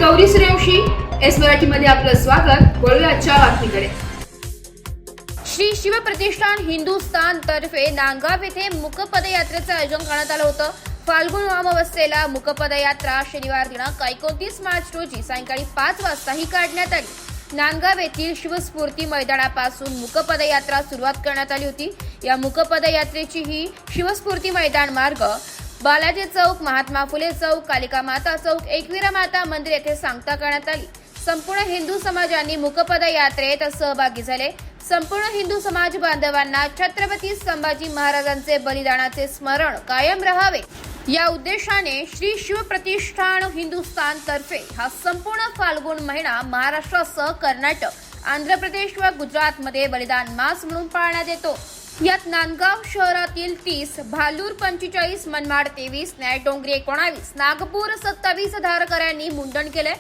Gauri Suryavanshi, S Marathi मध्ये आपलं स्वागत। वळूया आजच्या बातमीकडे। श्री शिवप्रतिष्ठान हिंदुस्थान तर्फे नांदगाव येथे मुकपदयात्रेचं आयोजन करण्यात आलं होतं। फाल्गुन अमावस्येला मुकपदयात्रा शनिवार दिनांक 29 मार्च रोजी सायंकाळी 5 वाजता ही काढण्यात आली। नांदगाव येथील शिवस्फूर्ती मैदानापासून मुकपदयात्रा सुरुवात करण्यात आली होती। या मुकपदयात्रेची ही शिवस्फूर्ती मैदान मार्ग बालाजी चौक, महात्मा फुले चौक, कालिका माता चौक, एकवीरा माता मंदिर येथे सांगता करण्यात आली। संपूर्ण हिंदू समाजांनी मुकपदयात्रेत सहभागी झाले। संपूर्ण हिंदू समाज बांधवांना छत्रपती संभाजी महाराजांचे बलिदानाचे स्मरण कायम राहावे या उद्देशाने श्री शिवप्रतिष्ठान हिंदुस्थान तर्फे हा संपूर्ण फाल्गुन महिना महाराष्ट्रासह कर्नाटक, आंध्र प्रदेश व गुजरात मध्ये बलिदान मास म्हणून पाळण्यात येतो। यात नांदगाव शहरातील 30, भालूर 45, मनमाड 23, न्यायडोंगरी 19, नागपूर 27 धारकऱ्यांनी मुंडन केले।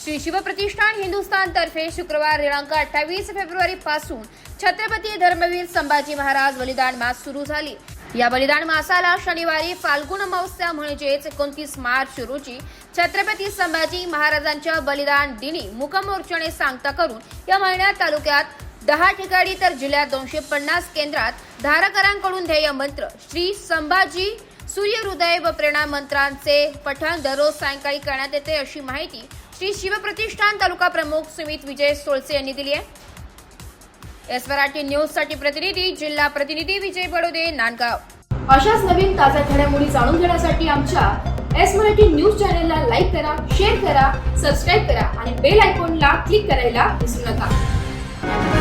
श्री शिवप्रतिष्ठान हिंदुस्थान तर्फे शुक्रवार दिनांक 28 फेब्रुवारी पासून छत्रपती धर्मवीर संभाजी महाराज बलिदान मास सुरू झाली। या बलिदान मासाला शनिवारी फाल्गुन अमावस्या म्हणजेच 29 मार्च रोजी छत्रपती संभाजी महाराजांच्या बलिदान दिनी मुकमोर्चाने सांगता करून या महिन्यात तालुक्यात 10 ठिकाणी तर जिल्ह्यात 250 केंद्रात धारकऱ्यांकडून ध्येय मंत्र श्री संभाजी, सूर्यहृदय व प्रेरणा मंत्रांचे पठण दररोज सायंकाळी करण्यात येते, अशी माहिती श्री शिवप्रतिष्ठान तालुका प्रमुख सुमित विजय सोळसे यांनी दिली आहे। एस मराठी न्यूज साठी प्रतिनिधी जिल्हा प्रतिनिधी विजय बडोदे, नांदगाव। अशाच नवीन ताज्या घडामोडी जाणून घेण्यासाठी आमच्या एस मराठी न्यूज चॅनलला लाईक करा, शेअर करा, सबस्क्राईब करा आणि बेल आयकॉनला क्लिक करायला विसरू नका।